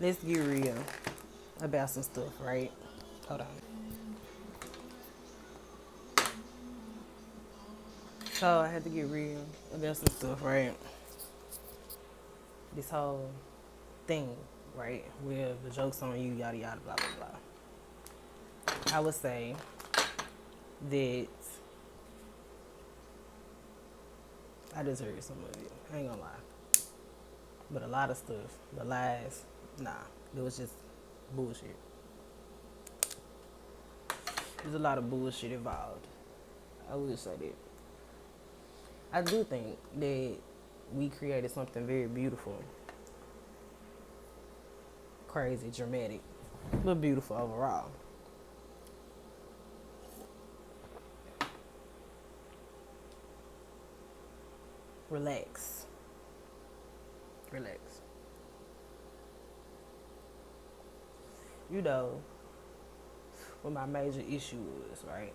Let's get real about some stuff, right? Hold on. So I had to get real about some stuff, right? This whole thing, right? Where the joke's on you, yada yada, blah blah blah. I would say that I just heard some of it. I ain't gonna lie. But a lot of stuff, the lies, nah, it was just bullshit. There's a lot of bullshit involved. I will say that. I do think that we created something very beautiful, crazy, dramatic, but beautiful overall. Relax. Relax. You know what my major issue was, right?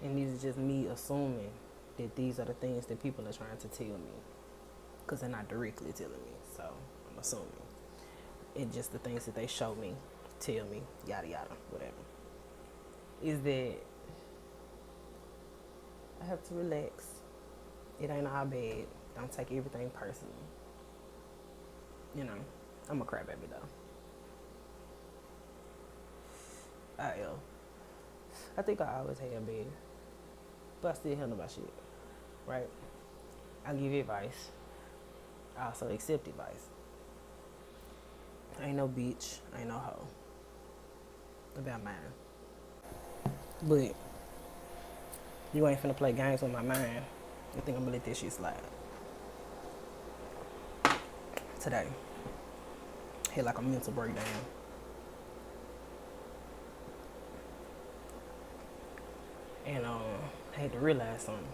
And this is just me assuming that these are the things that people are trying to tell me. Because they're not directly telling me. So I'm assuming. It's just the things that they show me, tell me, yada yada, whatever. Is that I have to relax. It ain't all bad. Don't take everything personal. You know, I'm a crybaby though. I am. I think I always have been. But I still handle my shit. Right? I give advice. I also accept advice. I ain't no bitch. I ain't no hoe. About mine. But you ain't finna play games with my mind. You think I'm gonna let this shit slide. Today. Hit like a mental breakdown. And I had to realize something.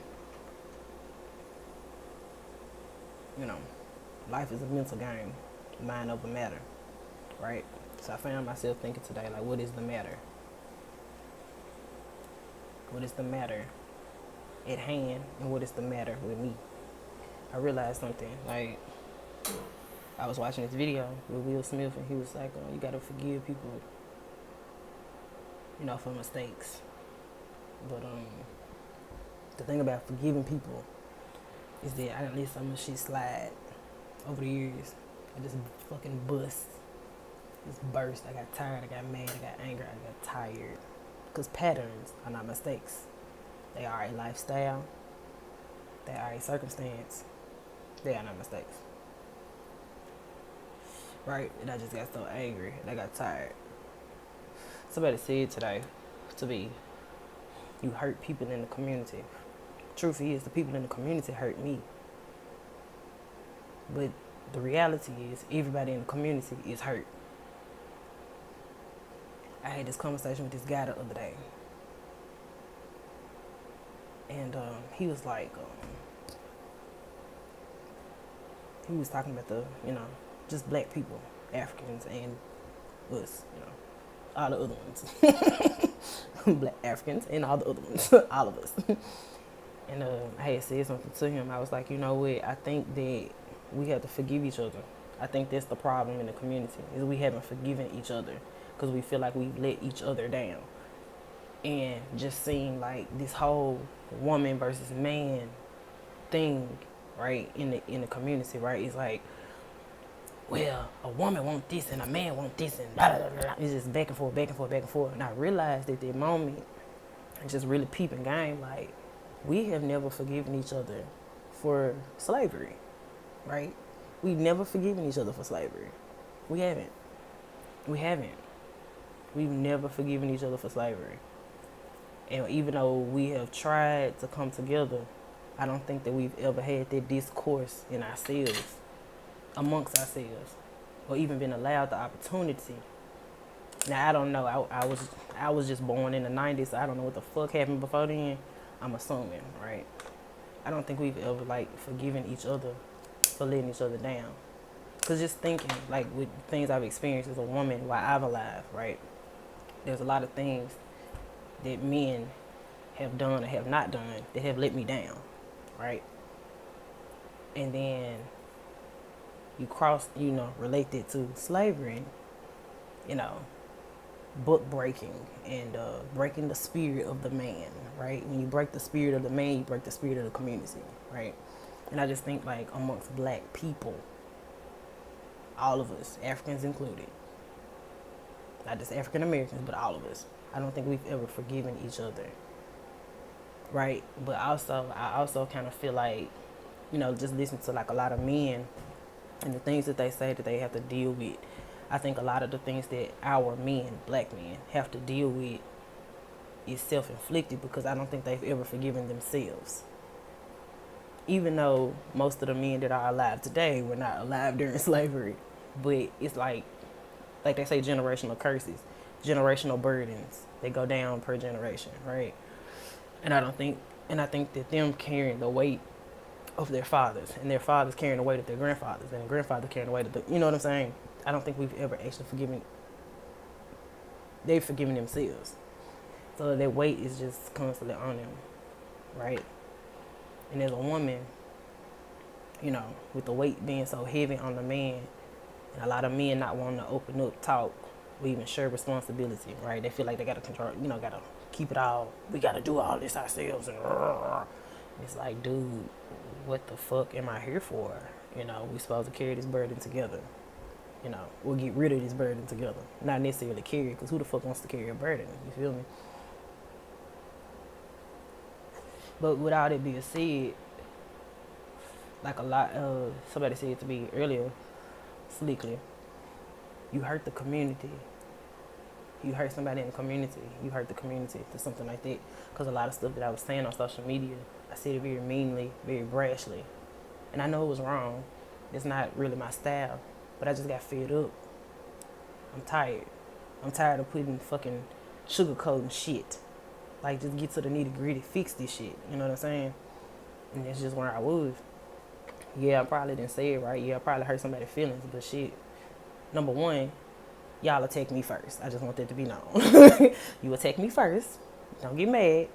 You know, life is a mental game. Mind over matter. Right? So I found myself thinking today, like, what is the matter? What is the matter at hand, and what is the matter with me? I realized something. Like, I was watching this video with Will Smith, and he was like, you gotta forgive people, you know, for mistakes. But the thing about forgiving people is that I done let so much shit slide over the years. I just fucking just burst. I got tired, I got mad, I got angry, I got tired. Because patterns are not mistakes. They are a lifestyle. They are a circumstance. They are not mistakes. Right? And I just got so angry and I got tired. Somebody said today to me, you hurt people in the community. Truth is, the people in the community hurt me. But the reality is, everybody in the community is hurt. I had this conversation with this guy the other day. And he was like, he was talking about the, you know, just black people, Africans, and us, you know, all the other ones. Black Africans and all the other ones, all of us. And I had said something to him. I was like, you know what, I think that we have to forgive each other. I think that's the problem in the community, is we haven't forgiven each other because we feel like we've let each other down. And just seeing like this whole woman versus man thing, right, in the community, right? It's like, well, a woman want this and a man want this and blah, blah, blah. It's just back and forth, back and forth, back and forth. And I realized at that moment, just really peeping game, like, we have never forgiven each other for slavery, right? We've never forgiven each other for slavery. We haven't. We haven't. We've never forgiven each other for slavery. And even though we have tried to come together, I don't think that we've ever had that discourse in ourselves, amongst ourselves, or even been allowed the opportunity. Now, I don't know. I was just born in the 90s, so I don't know what the fuck happened before then. I'm assuming, right? I don't think we've ever, like, forgiven each other for letting each other down. Because just thinking, like, with things I've experienced as a woman while I'm alive, right? There's a lot of things that men have done or have not done that have let me down, right? And then relate that to slavery, you know, book breaking and breaking the spirit of the man, right? When you break the spirit of the man, you break the spirit of the community, right? And I just think like amongst black people, all of us, Africans included, not just African Americans, but all of us, I don't think we've ever forgiven each other, right? But I also kind of feel like, just listen to like a lot of men and the things that they say that they have to deal with. I think a lot of the things that our men, black men, have to deal with is self-inflicted because I don't think they've ever forgiven themselves. Even though most of the men that are alive today were not alive during slavery, but it's like they say, generational curses, generational burdens. They go down per generation, right? And I think that them carrying the weight of their fathers, and their fathers carrying the weight of their grandfathers, and their grandfathers carrying the weight of you know what I'm saying? I don't think we've ever actually they've forgiven themselves. So their weight is just constantly on them, right? And as a woman, with the weight being so heavy on the man, and a lot of men not wanting to open up, talk, or even share responsibility, right? They feel like they got to control, got to keep it all. We got to do all this ourselves. And it's like, dude, what the fuck am I here for? We supposed to carry this burden together. We'll get rid of this burden together. Not necessarily carry it, because who the fuck wants to carry a burden? You feel me? But with all that being said, like somebody said to me earlier, slickly, you hurt the community. You hurt somebody in the community. You hurt the community to something like that. Because a lot of stuff that I was saying on social media, I said it very meanly, very brashly. And I know it was wrong. It's not really my style. But I just got fed up. I'm tired. I'm tired of putting fucking sugarcoating shit. Like, just get to the nitty gritty, fix this shit. You know what I'm saying? And that's just where I was. Yeah, I probably didn't say it right. Yeah, I probably hurt somebody's feelings. But shit, number one, y'all attack me first. I just want that to be known. You attack me first. Don't get mad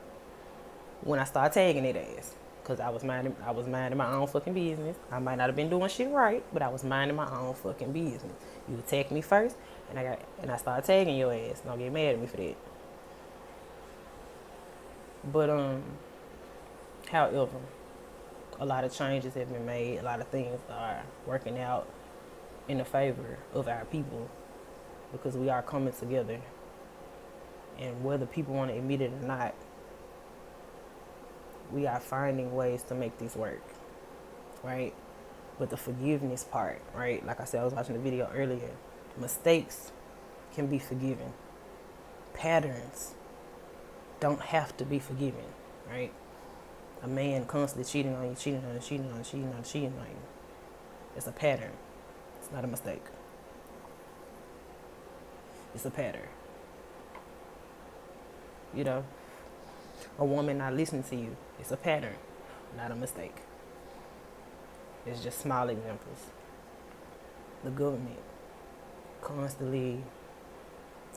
when I start tagging that ass. Because I was minding my own fucking business. I might not have been doing shit right, but I was minding my own fucking business. You attack me first, and I start tagging your ass. Don't get mad at me for that. But however, a lot of changes have been made. A lot of things are working out in the favor of our people because we are coming together. And whether people want to admit it or not, we are finding ways to make this work, right? But the forgiveness part, right? Like I said, I was watching the video earlier. Mistakes can be forgiven. Patterns don't have to be forgiven, right? A man constantly cheating on you. It's a pattern. It's not a mistake. It's a pattern. A woman not listening to you. It's a pattern, not a mistake. It's just small examples. The government constantly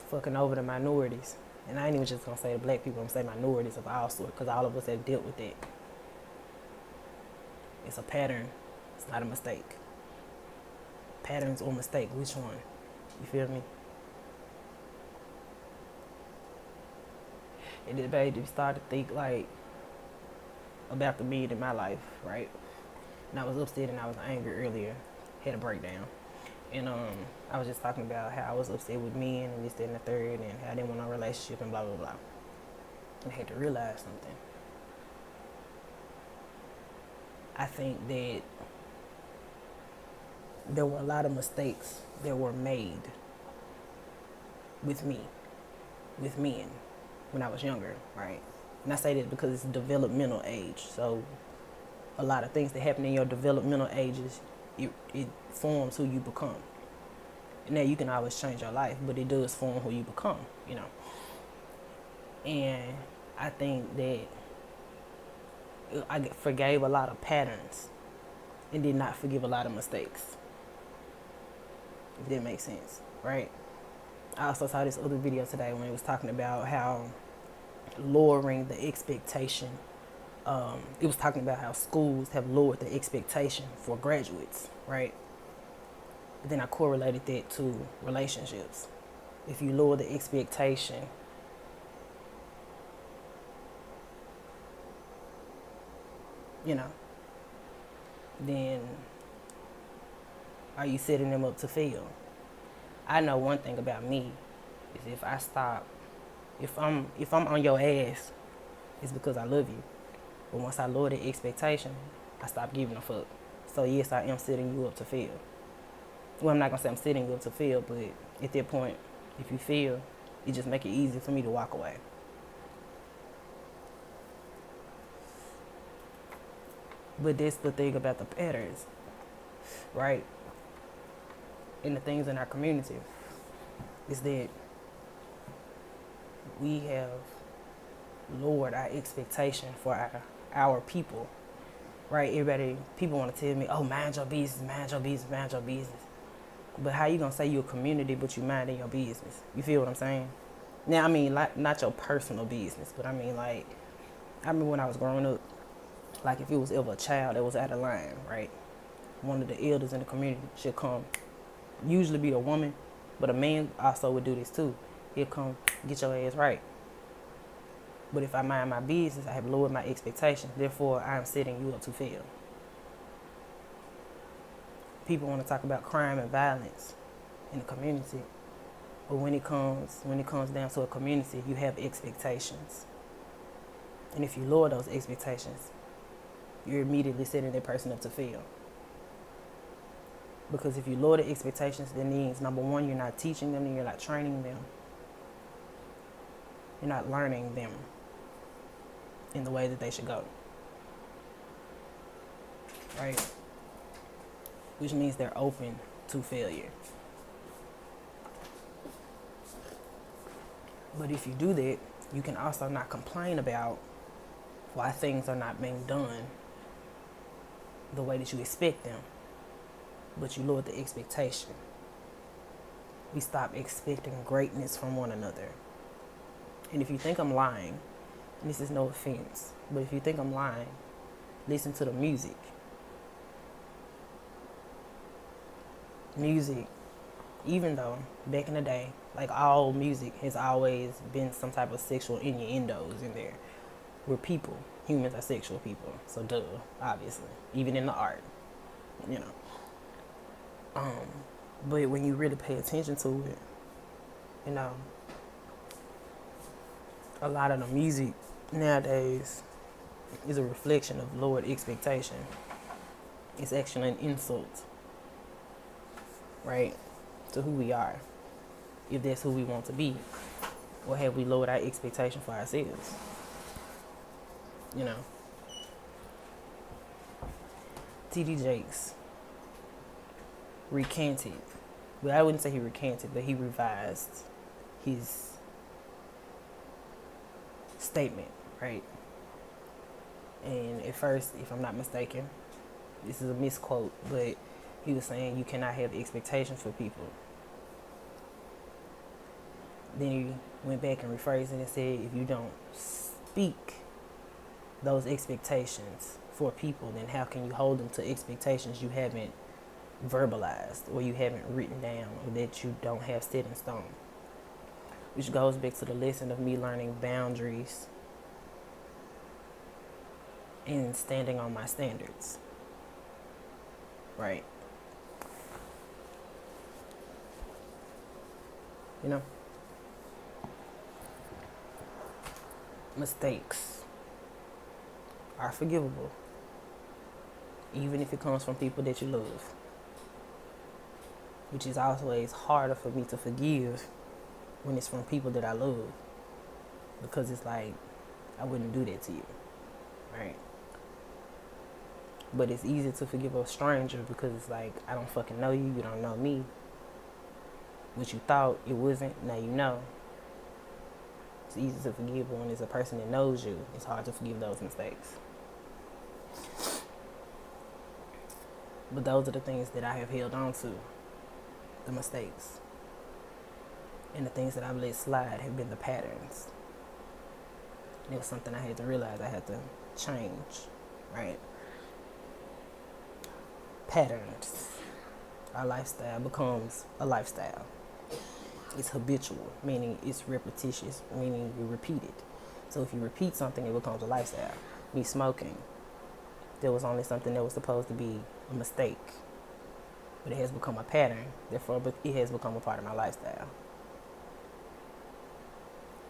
fucking over the minorities. And I ain't even just gonna say the black people, I'm saying minorities of all sorts, because all of us have dealt with it. It's a pattern. It's not a mistake. Patterns or mistake, which one? You feel me? And it made me start to think like about the men in my life, right? And I was upset and I was angry earlier. Had a breakdown. And I was just talking about how I was upset with men and this, that, and the third, and how I didn't want no relationship and blah, blah, blah. And I had to realize something. I think that there were a lot of mistakes that were made with me, with men, when I was younger, right? And I say that because it's developmental age. So a lot of things that happen in your developmental ages, it forms who you become. Now you can always change your life, but it does form who you become, And I think that I forgave a lot of patterns and did not forgive a lot of mistakes. If that makes sense, right? I also saw this other video today when it was talking about how lowering the expectation. It was talking about how schools have lowered the expectation for graduates, right? then I correlated that to relationships. If you lower the expectation, then are you setting them up to fail? I know one thing about me is if I'm on your ass, it's because I love you. But once I lower the expectation, I stop giving a fuck. So yes, I am setting you up to fail. Well, I'm not gonna say I'm setting you up to fail, but at that point, if you fail, it just make it easy for me to walk away. But that's the thing about the patterns, right? And the things in our community is that we have lowered our expectation for our people, right? People want to tell me, oh, mind your business, mind your business, mind your business. But how you gonna say you're a community but you minding your business? You feel what I'm saying? Now, I mean, like, not your personal business, but I mean, like, I remember when I was growing up, like, if it was ever a child that was out of line, right? One of the elders in the community should come, usually be a woman, but a man also would do this too. He'll come, get your ass right. But if I mind my business, I have lowered my expectations. Therefore, I am setting you up to fail. People want to talk about crime and violence in the community, but when it comes down to a community, you have expectations. And if you lower those expectations, you're immediately setting that person up to fail. Because if you lower the expectations, that means, number one, you're not teaching them and you're not training them. You're not learning them in the way that they should go. Right? Which means they're open to failure. But if you do that, you can also not complain about why things are not being done the way that you expect them. But you lower the expectation. We stop expecting greatness from one another. And if you think I'm lying, and this is no offense, but if you think I'm lying, listen to the music. Music, even though back in the day, like, all music has always been some type of sexual innuendos in there. We're people. Humans are sexual people. So duh, obviously. Even in the art, But when you really pay attention to it, a lot of the music nowadays is a reflection of lowered expectation. It's actually an insult, right, to who we are, if that's who we want to be, or have we lowered our expectation for ourselves? T.D. Jakes recanted. Well, I wouldn't say he recanted, but he revised his statement, right? And at first, if I'm not mistaken, this is a misquote, but he was saying you cannot have expectations for people. Then he went back and rephrased it and said, if you don't speak those expectations for people, then how can you hold them to expectations you haven't verbalized or you haven't written down or that you don't have set in stone? Which goes back to the lesson of me learning boundaries and standing on my standards, right? Mistakes are forgivable, even if it comes from people that you love, which is always harder for me to forgive when it's from people that I love, because it's like, I wouldn't do that to you, right? But it's easy to forgive a stranger because it's like, I don't fucking know you, you don't know me. What you thought it wasn't, now you know. It's easy to forgive, but when it's a person that knows you, it's hard to forgive those mistakes. But those are the things that I have held on to, the mistakes. And the things that I've let slide have been the patterns. And it was something I had to realize I had to change, right? Patterns. our lifestyle becomes a lifestyle. It's habitual, meaning it's repetitious, meaning you repeat it. So if you repeat something, it becomes a lifestyle. Me smoking, there was only something that was supposed to be a mistake, but it has become a pattern. Therefore, it has become a part of my lifestyle.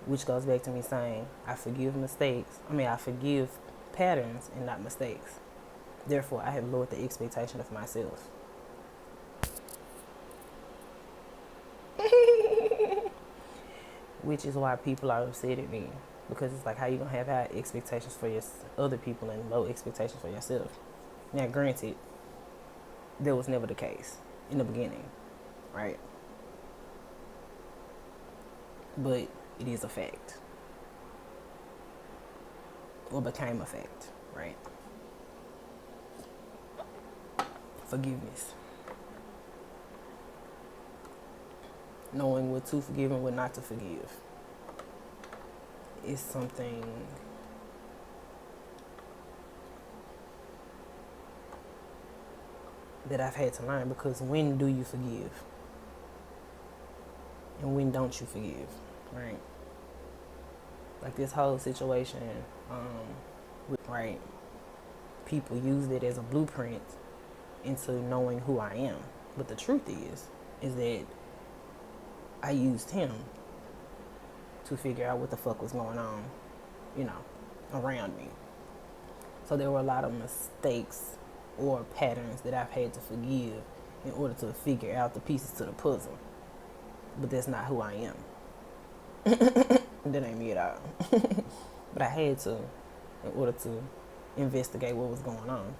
Which goes back to me saying, I forgive patterns and not mistakes. Therefore, I have lowered the expectation of myself. Which is why people are upset at me. Because it's like, how you gonna have high expectations for other people and low expectations for yourself? Now, granted, that was never the case in the beginning, right? But it is a fact. Or became a fact, right? Forgiveness. Knowing what to forgive and what not to forgive is something that I've had to learn, because when do you forgive? And when don't you forgive, right? Like this whole situation, right? People used it as a blueprint into knowing who I am. But the truth is that I used him to figure out what the fuck was going on, around me. So there were a lot of mistakes or patterns that I've had to forgive in order to figure out the pieces to the puzzle. But that's not who I am. That ain't me at all. But I had to, in order to investigate what was going on.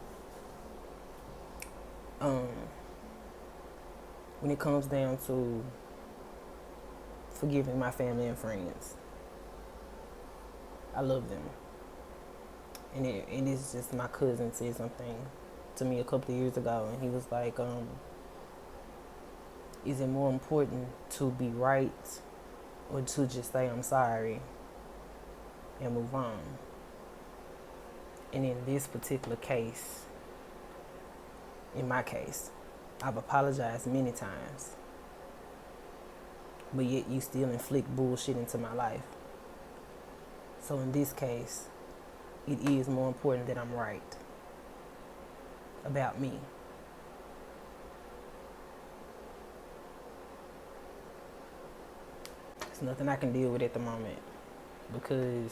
When it comes down to forgiving my family and friends, I love them. And it is just, my cousin said something to me a couple of years ago, and he was like, is it more important to be right or to just say I'm sorry and move on? And in this particular case, in my case, I've apologized many times, but yet you still inflict bullshit into my life. So in this case, it is more important that I'm right about me. There's nothing I can deal with at the moment, because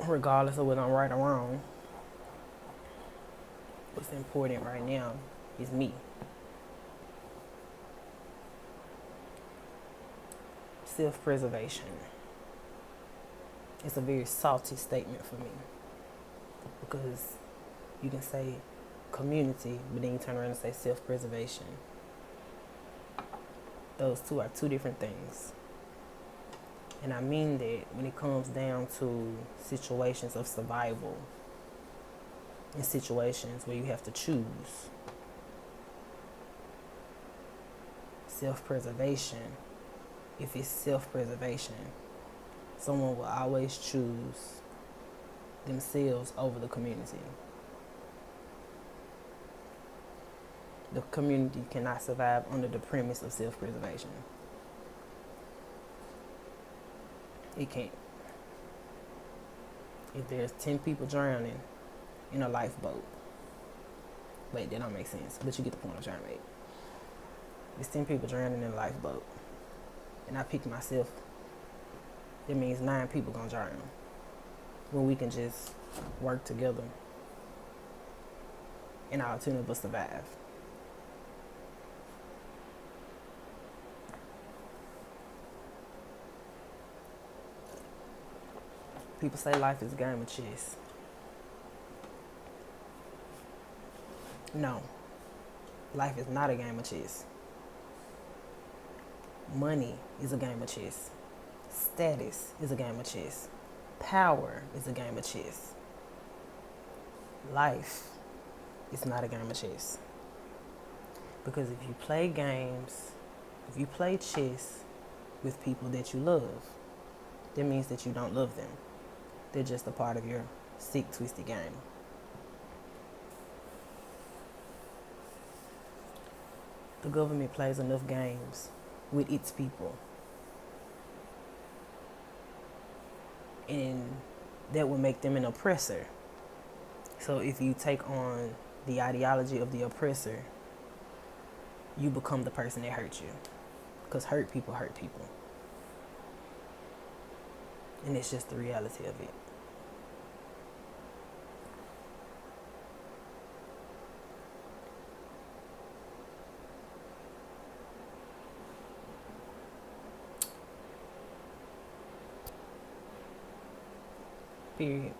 regardless of whether I'm right or wrong, what's important right now is me. Self-preservation. It's a very salty statement for me, because you can say community, but then you turn around and say self-preservation. Those two are two different things. And I mean that when it comes down to situations of survival, in situations where you have to choose. Self-preservation, if it's self-preservation, someone will always choose themselves over the community. The community cannot survive under the premise of self-preservation. It can't. If there's 10 people drowning in a lifeboat, wait, that don't make sense, but you get the point I'm trying to make. There's 10 people drowning in a lifeboat, and I pick myself, that means 9 people gonna drown. When we can just work together and all 10 of us survive. People say life is a game of chess. No, life is not a game of chess. Money is a game of chess. Status is a game of chess. Power is a game of chess. Life is not a game of chess. Because if you play games, if you play chess with people that you love, that means that you don't love them. They're just a part of your sick, twisted game. The government plays enough games with its people, and that would make them an oppressor. So if you take on the ideology of the oppressor, you become the person that hurts you. Because hurt people hurt people. And it's just the reality of it. Period.